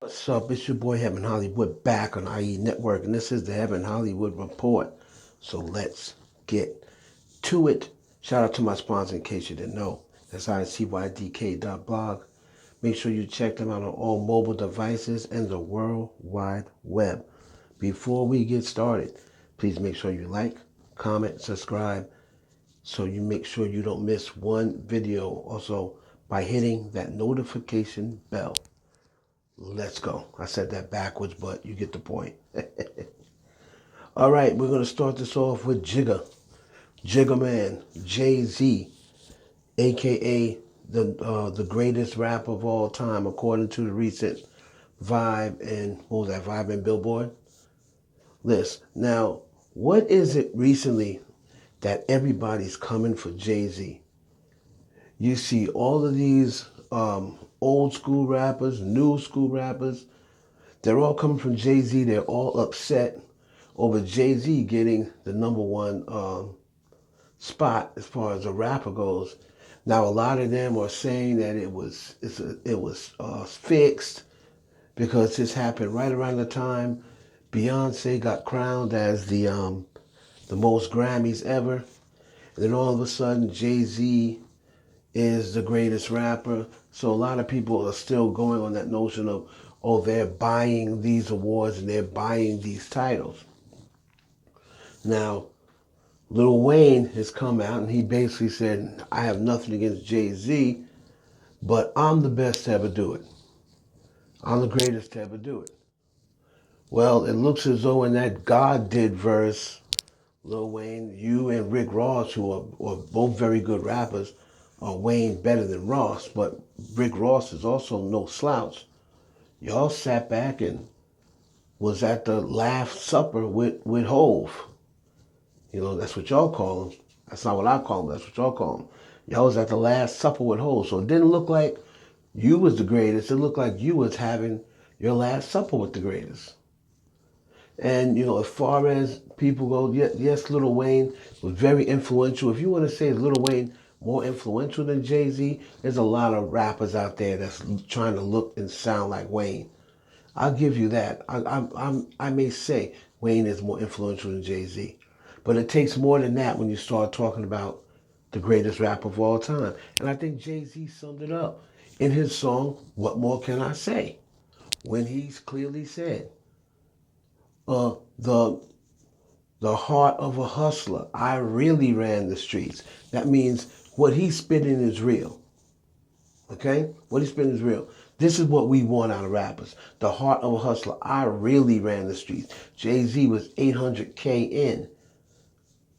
What's up? It's your boy Heaven Hollywood back on IE Network, and this is the Heaven Hollywood Report. So let's get to it. Shout out to my sponsor in case you didn't know. That's ICYDK.blog. Make sure you check them out on all mobile devices and the World Wide Web. Before we get started, please make sure you like, comment, subscribe so you make sure you don't miss one video. Also, by hitting that notification bell. Let's go. I said that backwards, but you get the point. All right, we're going to start this off with Jigga Man, Jay-Z, aka the greatest rapper of all time, according to the recent Vibe and what was that, Vibe and Billboard list. Now, what is it recently that everybody's coming for Jay-Z? You see all of these old school rappers, new school rappers. They're all coming from Jay-Z. They're all upset over Jay-Z getting the number one spot as far as a rapper goes. Now, a lot of them are saying that it was fixed because this happened right around the time Beyonce got crowned as the most Grammys ever. And then all of a sudden, Jay-Z is the greatest rapper. So a lot of people are still going on that notion of, oh, they're buying these awards and they're buying these titles. Now, Lil Wayne has come out and he basically said, I have nothing against Jay-Z, but I'm the best to ever do it. I'm the greatest to ever do it. Well, it looks as though in that God Did verse, Lil Wayne, you and Rick Ross, who are both very good rappers, are Wayne better than Ross, but Rick Ross is also no slouch. Y'all sat back and was at the Last Supper with Hove. You know, that's what y'all call him. That's not what I call him. That's what y'all call him. Y'all was at the Last Supper with Hove. So it didn't look like you was the greatest. It looked like you was having your Last Supper with the greatest. And, you know, as far as people go, yes, Lil Wayne was very influential. If you want to say Lil Wayne more influential than Jay-Z, there's a lot of rappers out there that's trying to look and sound like Wayne. I'll give you that. I may say Wayne is more influential than Jay-Z. But it takes more than that when you start talking about the greatest rapper of all time. And I think Jay-Z summed it up in his song, What More Can I Say? When he's clearly said, uh, the the heart of a hustler. I really ran the streets. That means what he's spitting is real. Okay? What he's spitting is real. This is what we want out of rappers. The heart of a hustler. I really ran the streets. Jay-Z was 800K in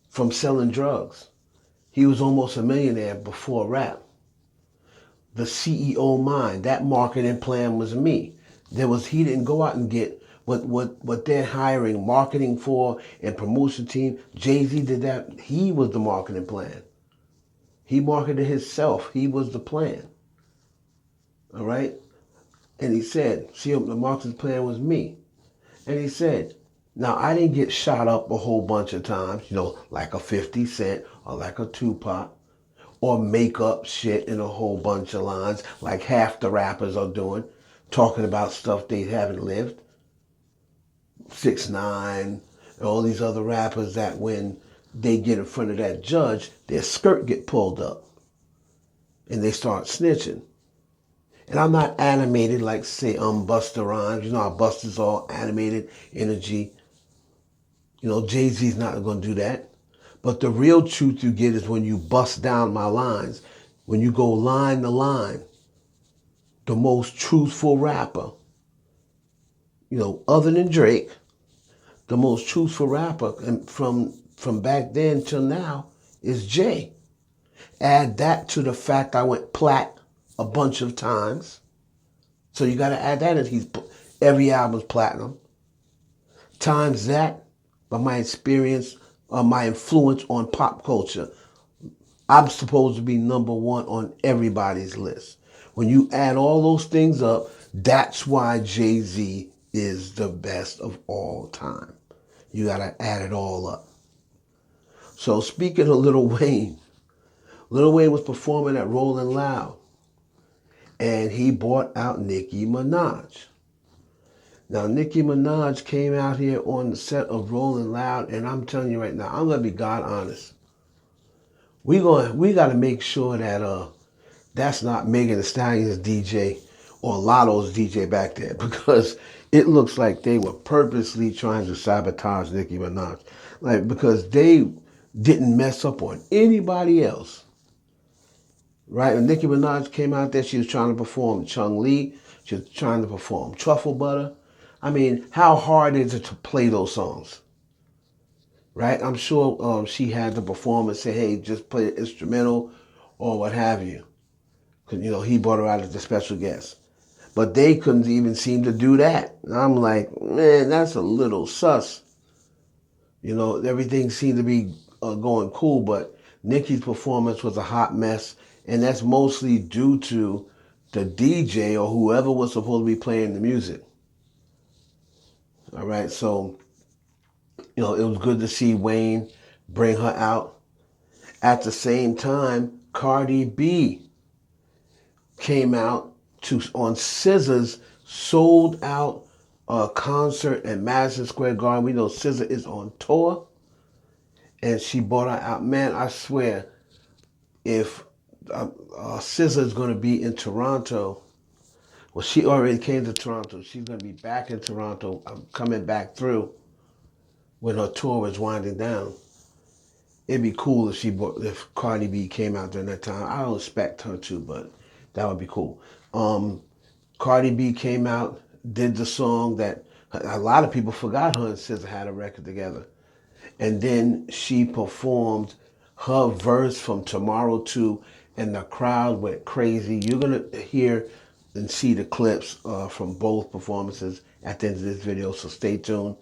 from selling drugs. He was almost a millionaire before rap. The CEO mind, that marketing plan was me. He didn't go out and get what they're hiring marketing for and promotion team. Jay-Z did that. He was the marketing plan. He marketed himself. He was the plan. All right? And he said, see, the marketing plan was me. And he said, now I didn't get shot up a whole bunch of times, you know, like a 50 Cent or like a Tupac, or make up shit in a whole bunch of lines like half the rappers are doing, talking about stuff they haven't lived. 6ix9ine and all these other rappers that when they get in front of that judge, their skirt get pulled up and they start snitching. And I'm not animated like, say, Busta Rhymes. You know how Busta's all animated energy. You know, Jay-Z's not going to do that. But the real truth you get is when you bust down my lines, when you go line to line, the most truthful rapper, you know, other than Drake, the most truthful rapper and from back then till now is Jay. Add that to the fact I went plat a bunch of times. So you got to add that in. Every album's platinum. Times that by my experience, my influence on pop culture. I'm supposed to be number one on everybody's list. When you add all those things up, that's why Jay-Z is the best of all time. You gotta add it all up. So speaking of Lil Wayne was performing at Rolling Loud and he brought out Nicki Minaj. Now, Nicki Minaj came out here on the set of Rolling Loud, and I'm telling you right now, I'm gonna be God honest. We gotta make sure that that's not Megan Thee Stallion's DJ or Lotto's DJ back there, because it looks like they were purposely trying to sabotage Nicki Minaj, like because they didn't mess up on anybody else. Right? When Nicki Minaj came out there, she was trying to perform Chung Lee. She was trying to perform Truffle Butter. I mean, how hard is it to play those songs? Right? I'm sure she had to perform and say, hey, just play an instrumental or what have you. Because, he brought her out as a special guest. But they couldn't even seem to do that. And I'm like, man, that's a little sus. Everything seemed to be going cool, but Nicki's performance was a hot mess. And that's mostly due to the DJ or whoever was supposed to be playing the music. All right, so, it was good to see Wayne bring her out. At the same time, Cardi B came out on Scissor's sold out concert at Madison Square Garden. We know SZA is on tour, and she brought her out. Man, I swear, if SZA is going to be in Toronto, well, she already came to Toronto. She's going to be back in Toronto, coming back through when her tour is winding down. It'd be cool if Cardi B came out during that time. I don't expect her to, but that would be cool. Cardi B came out, did the song that a lot of people forgot her and SZA had a record together. And then she performed her verse from Tomorrow 2, and the crowd went crazy. You're going to hear and see the clips from both performances at the end of this video, so stay tuned.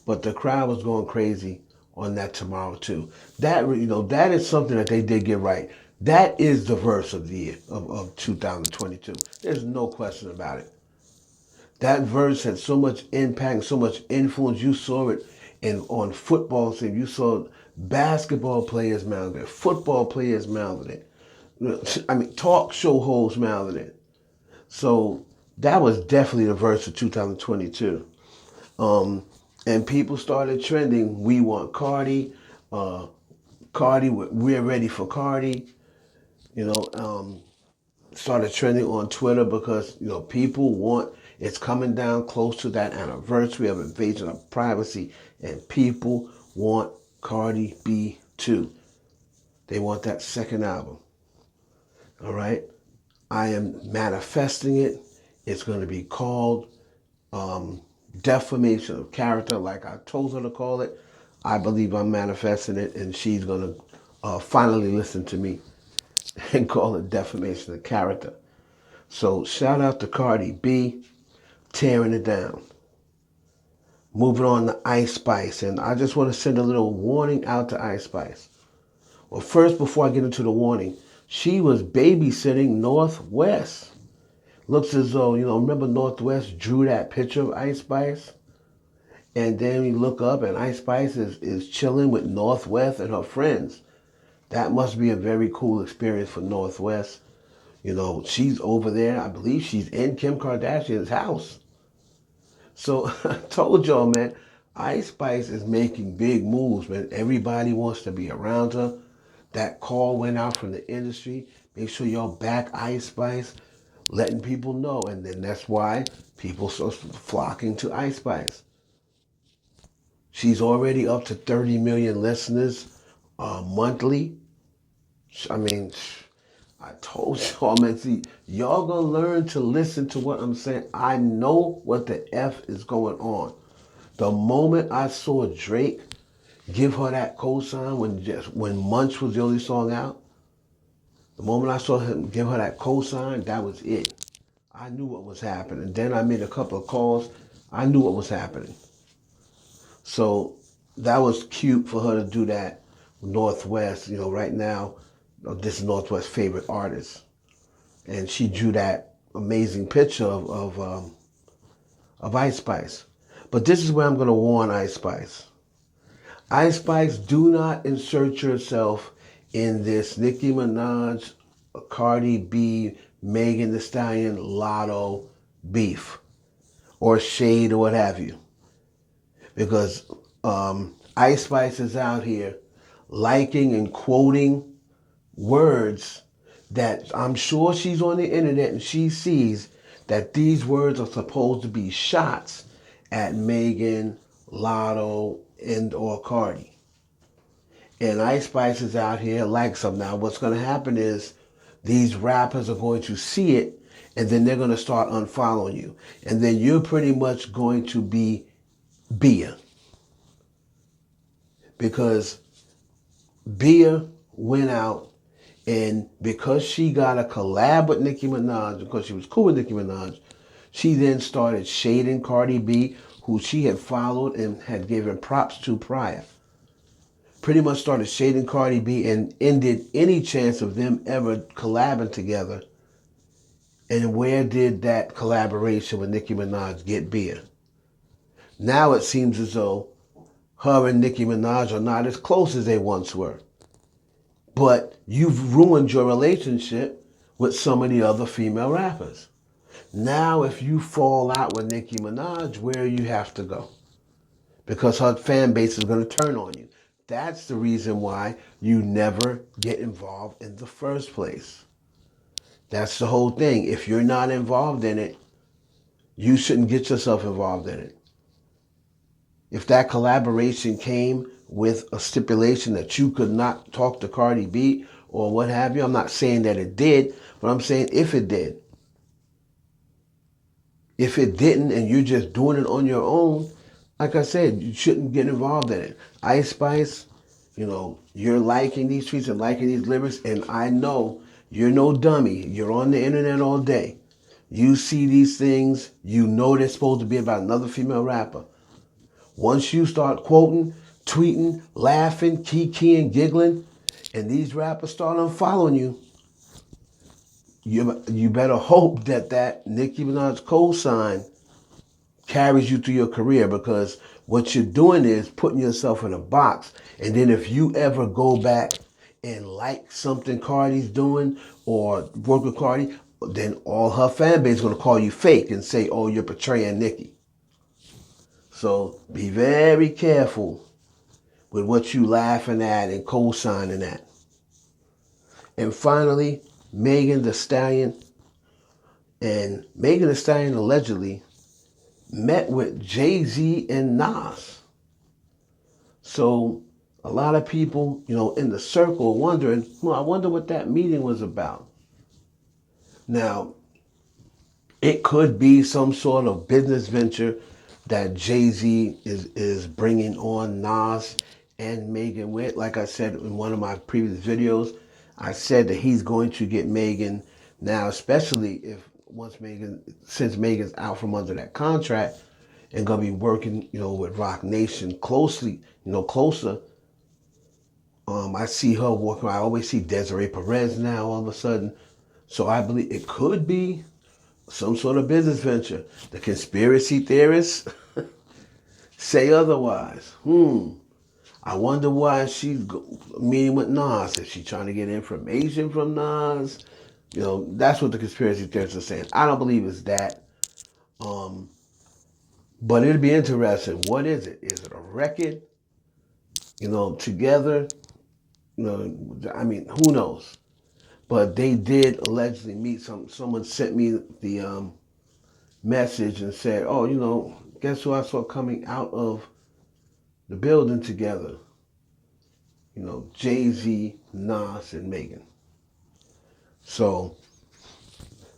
But the crowd was going crazy on that Tomorrow 2. That is something that they did get right. That is the verse of the year of 2022. There's no question about it. That verse had so much impact, so much influence. You saw it on football teams. You saw basketball players mouthing it, football players mouthing it. I mean, talk show hosts mouthing it. So that was definitely the verse of 2022. And people started trending. We want Cardi. Cardi, we're ready for Cardi. Started trending on Twitter because people want. It's coming down close to that anniversary of Invasion of Privacy, and people want Cardi B too. They want that second album. All right, I am manifesting it. It's going to be called Defamation of Character, like I told her to call it. I believe I'm manifesting it, and she's going to finally listen to me and call it Defamation of Character. So shout out to Cardi B, tearing it down. Moving on to Ice Spice, and I just want to send a little warning out to Ice Spice. Well, first, before I get into the warning, she was babysitting Northwest. Looks as though, remember Northwest drew that picture of Ice Spice? And then you look up and Ice Spice is chilling with Northwest and her friends. That must be a very cool experience for Northwest. She's over there. I believe she's in Kim Kardashian's house. So I told y'all, man, Ice Spice is making big moves, man. Everybody wants to be around her. That call went out from the industry. Make sure y'all back Ice Spice, letting people know. And then that's why people start flocking to Ice Spice. She's already up to 30 million listeners monthly. I mean, I told y'all, man, see, y'all gonna learn to listen to what I'm saying. I know what the F is going on. The moment I saw Drake give her that cosign when Munch was the only song out, the moment I saw him give her that cosign, that was it. I knew what was happening. Then I made a couple of calls. I knew what was happening. So that was cute for her to do that. Northwest, right now, this is Northwest's favorite artist. And she drew that amazing picture of Ice Spice. But this is where I'm going to warn Ice Spice. Ice Spice, do not insert yourself in this Nicki Minaj, Cardi B, Megan Thee Stallion, Lotto beef. or shade or what have you. Because Ice Spice is out here liking and quoting words that I'm sure she's on the internet and she sees that these words are supposed to be shots at Megan, Lotto, and or Cardi. And Ice Spice is out here like some. Now what's going to happen is these rappers are going to see it and then they're going to start unfollowing you. And then you're pretty much going to be Bia. Because Bia went out and because she got a collab with Nicki Minaj, because she was cool with Nicki Minaj, she then started shading Cardi B, who she had followed and had given props to prior. Pretty much started shading Cardi B and ended any chance of them ever collabing together. And where did that collaboration with Nicki Minaj get Bia? Now it seems as though her and Nicki Minaj are not as close as they once were. But you've ruined your relationship with some of the other female rappers. Now, if you fall out with Nicki Minaj, where you have to go? Because her fan base is going to turn on you. That's the reason why you never get involved in the first place. That's the whole thing. If you're not involved in it, you shouldn't get yourself involved in it. If that collaboration came with a stipulation that you could not talk to Cardi B or what have you, I'm not saying that it did, but I'm saying if it did. If it didn't and you're just doing it on your own, like I said, you shouldn't get involved in it. Ice Spice, you're liking these tweets and liking these lyrics, and I know you're no dummy. You're on the internet all day. You see these things, you know they're supposed to be about another female rapper. Once you start quoting, tweeting, laughing, kikiing, giggling, and these rappers start unfollowing you, you better hope that Nicki Minaj cosign carries you through your career, because what you're doing is putting yourself in a box. And then if you ever go back and like something Cardi's doing or work with Cardi, then all her fan base is going to call you fake and say, oh, you're portraying Nicki. So be very careful with what you laughing at and co-signing at. And finally, Megan Thee Stallion. And Megan Thee Stallion allegedly met with Jay-Z and Nas. So a lot of people, in the circle are wondering, I wonder what that meeting was about. Now, it could be some sort of business venture that Jay-Z is bringing on Nas and Megan with. Like I said in one of my previous videos, I said that he's going to get Megan now, especially since Megan's out from under that contract and gonna be working, with Rock Nation closer. I see her walking. I always see Desiree Perez now all of a sudden. So I believe it could be some sort of business venture. The conspiracy theorists say otherwise. I wonder why she's meeting with Nas. Is she trying to get information from Nas? That's what the conspiracy theorists are saying. I don't believe it's that. But it'd be interesting. What is it? Is it a record? Together? Who knows? But they did allegedly meet. Someone sent me the message and said, oh, guess who I saw coming out of the building together? Jay-Z, Nas, and Megan. So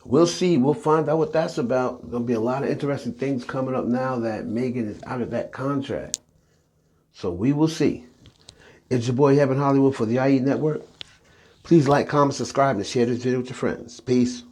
we'll see. We'll find out what that's about. There'll be a lot of interesting things coming up now that Megan is out of that contract. So we will see. It's your boy Heaven Hollywood for the IE Network. Please like, comment, subscribe, and share this video with your friends. Peace.